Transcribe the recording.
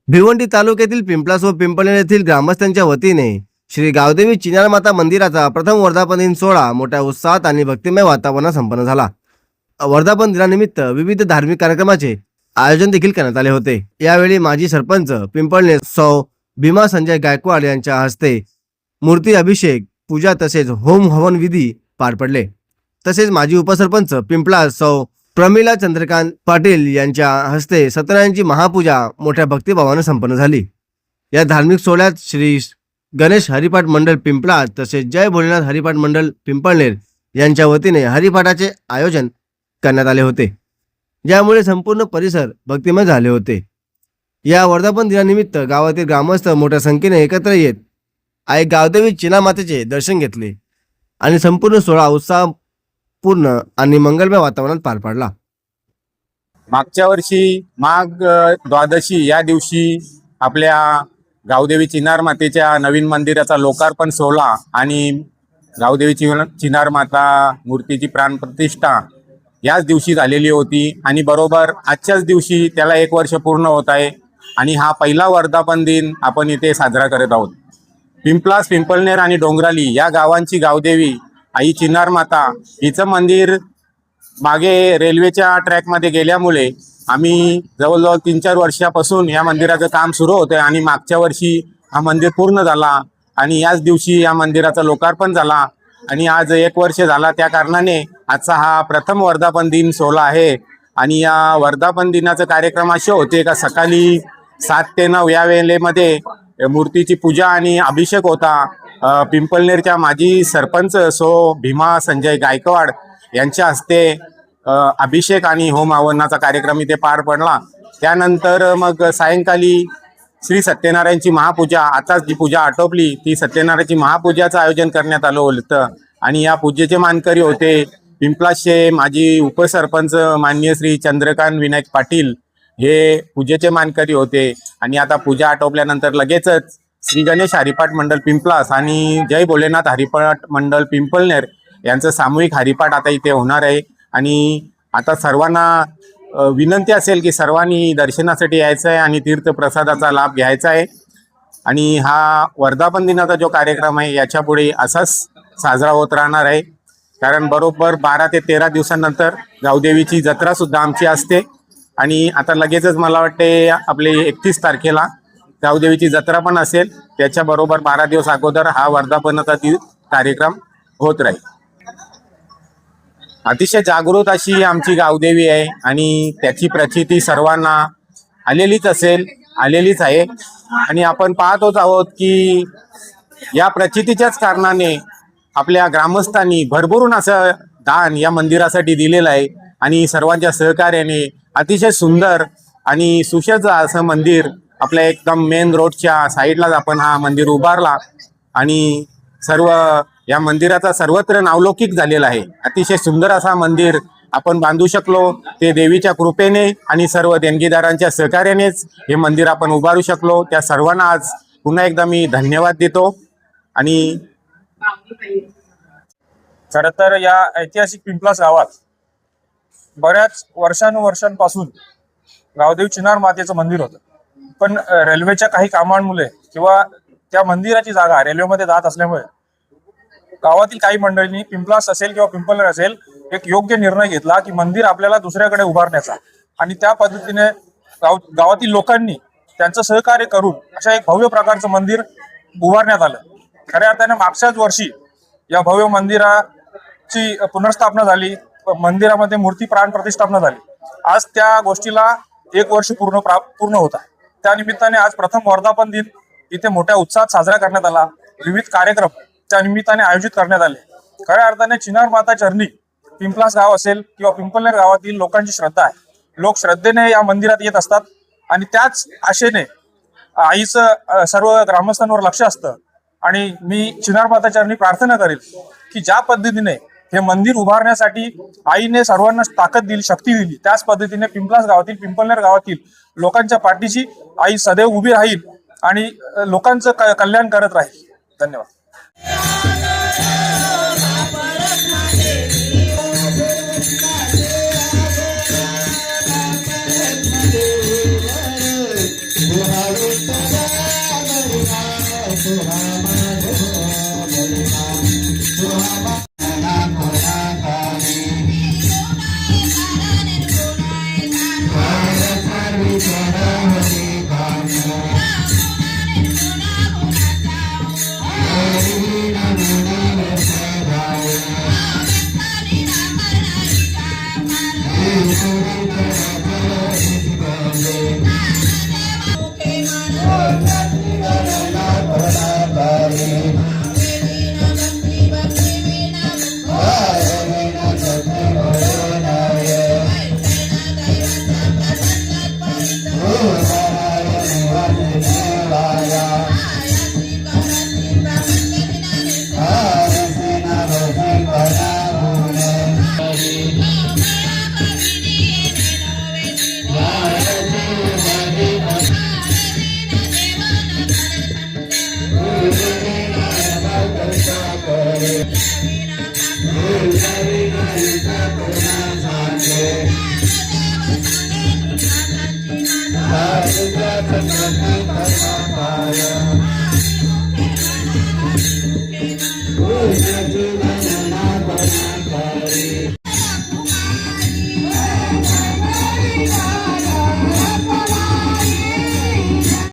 भिवंडी तालुक्यातील पिंपलास व पिंपळनेर येथील ग्रामस्थांच्या वतीने श्री गावदेवी चिनार माता मंदिराचा प्रथम वर्धापन दिन सोहळा मोठ्या उत्साहात आणि भक्तिमय वातावरणात संपन्न झाला। वर्धापन दिनानिमित्त विविध धार्मिक कार्यक्रमाचे आयोजन देखील करण्यात आले होते। यावेळी माजी सरपंच पिंपळनेर सौ भीमा संजय गायकवाड यांच्या हस्ते मूर्ती अभिषेक, पूजा तसेच होम हवन विधी पार पडले। तसेच माजी उपसरपंच पिंपलास सौ प्रमिला चंद्रकांत पाटील यांच्या हस्ते सत्यनारायणची महापूजा मोठ्या भक्तिभावाने संपन्न झाली। या धार्मिक सोहळ्यात श्री गणेश हरिपाठ मंडळ पिंपलास तसेच जय भोलेनाथ हरिपाठ मंडळ पिंपळनेर यांच्या वतीने हरिपाठाचे आयोजन करण्यात आले होते, ज्यामुळे संपूर्ण परिसर भक्तिमय झाले होते। या वर्धापन दिनानिमित्त गावातील ग्रामस्थ मोठ्या संख्येने एकत्र येत आई गावदेवी चिना मातेचे दर्शन घेतले आणि संपूर्ण सोहळा उत्साहपूर्ण आणि मंगलमय वातावरणात पार पडला। मागच्या वर्षी माघ द्वादशी या दिवशी आपल्या गावदेवी चिनार मातेच्या नवीन मंदिराचा लोकार्पण सोहळा आणि गावदेवी चिनार माता मूर्तीची प्राणप्रतिष्ठा याच दिवशी झालेली होती आणि बरोबर आजच्याच दिवशी त्याला 1 वर्ष पूर्ण होत आहे आणि हा पहिला वर्धापन दिन आपण इथे साजरा करत आहोत। पिंपलास, पिंपळनेर आणि डोंगराली या गावांची गावदेवी आई चिनार माता हिचं मंदिर मागे रेल्वेच्या ट्रॅकमध्ये गेल्यामुळे आम्ही जवळजवळ 3-4 वर्षापासून या मंदिराचं काम सुरू होतं आणि मागच्या वर्षी हा मंदिर पूर्ण झाला आणि याच दिवशी या मंदिराचं लोकार्पण झाला आणि आज 1 वर्ष झाला। त्या कारणाने आजचा हा प्रथम वर्धापन दिन सोहळा आहे आणि या वर्धापन दिनाचे कार्यक्रम असे होते का सकाळी 7 ते 9 या वेळेमध्ये मूर्तीची पूजा आणि अभिषेक होता। पिंपळनेरच्या माजी सरपंच सौ भीमा संजय गायकवाड यांच्या हस्ते अभिषेक आणि होम हवनाचा कार्यक्रम इथे पार पडला। त्यानंतर मग सायंकाळी श्री सत्यनारायणची महापूजा, आताच जी पूजा आटोपली ती सत्यनारायणची महापूजाचं आयोजन करण्यात आलं होतं आणि या पूजेचे मानकरी होते पिंपलासचे माजी उपसरपंच माननीय श्री चंद्रकांत विनायक पाटील, हे पूजेचे मानकरी होते। आणि आता पूजा आटोपल्यानंतर लगेचच श्री गणेश हरिपाठ मंडळ पिंपलास आणि जय भोलेनाथ हरिपाठ मंडळ पिंपळनेर यांचं सामूहिक हरिपाठ आता इथे होणार आहे आणि आता सर्वांना विनंती असेल की सर्वांनी दर्शनासाठी यायचं आहे आणि तीर्थप्रसादाचा लाभ घ्यायचा आहे आणि हा वर्धापन दिनाचा जो कार्यक्रम आहे याच्यापुढे असाच साजरा होत राहणार आहे, कारण बरोबर 12 ते 13 दिवसांनंतर गावदेवीची जत्रासुद्धा आमची असते आणि आता लगेचच मला वाटते आपले 31 तारखेला गावदेवीची जत्रा पण असेल, त्याच्याबरोबर 12 दिवस अगोदर हा वर्धापनाचा कार्यक्रम होत राहील। अतिशय जागृत अशी आमची गावदेवी आहे आणि त्याची प्रचिती सर्वांना आलेलीच आहे आणि आपण पाहतोच आहोत की या प्रचितीच्याच कारणाने आपल्या ग्रामस्थांनी भरभरून असं दान या मंदिरासाठी दिलेलं आहे आणि सर्वांच्या सहकार्याने अतिशय सुंदर आणि सुसज्ज असं मंदिर आपल्या एकदम मेन रोडच्या साईडलाच आपण हा मंदिर उभारला आणि सर्व या मंदिराचा सर्वत्र नावलौकिक झालेला आहे। अतिशय सुंदर असा मंदिर आपण बांधू शकलो ते देवीच्या कृपेने आणि सर्व देणगीदारांच्या सहकार्यानेच हे मंदिर आपण उभारू शकलो। त्या सर्वांना आज पुन्हा एकदा मी धन्यवाद देतो। आणि खरं तर या ऐतिहासिक पिंपलास गावात बऱ्याच वर्षानुवर्षांपासून गावदेवी चिनार मातेचं मंदिर होतं, पण रेल्वेच्या काही कामांमुळे किंवा त्या मंदिराची जागा रेल्वेमध्ये जात असल्यामुळे गावातील काही मंडळींनी पिंपलास असेल किंवा पिंपळनेर असेल एक योग्य निर्णय घेतला की मंदिर आपल्याला दुसऱ्याकडे उभारण्याचा आणि त्या पद्धतीने गावातील लोकांनी त्यांचं सहकार्य करून अशा एक भव्य प्रकारचं मंदिर उभारण्यात आलं। खऱ्या अर्थाने मागच्याच वर्षी या भव्य मंदिराची पुनर्स्थापना झाली, मंदिरामध्ये मूर्ती प्राण प्रतिष्ठापना झाली। आज त्या गोष्टीला 1 वर्ष पूर्ण होता। त्या निमित्ताने आज प्रथम वर्धापन दिन इथे मोठ्या उत्साहात साजरा करण्यात आला। विविध कार्यक्रम त्या निमित्ताने आयोजित करण्यात आले। खऱ्या अर्थाने चिनार माता चरणी पिंपलास गाव असेल किंवा पिंपळनेर गावातील लोकांची श्रद्धा आहे। लोक श्रद्धेने या मंदिरात येत असतात आणि त्याच आशेने आईचं सर्व ग्रामस्थांवर लक्ष असतं आणि मी चिनार माता चरणी प्रार्थना करेल की ज्या पद्धतीने हे मंदिर उभारण्यासाठी आईने सर्वांना ताकद दिली, शक्ती दिली, त्याच पद्धतीने पिंपलास गावातील, पिंपळनेर गावातील लोकांच्या पाठीशी आई सदैव उभी राहील आणि लोकांचं कल्याण करत राहील। धन्यवाद। Wow. Hare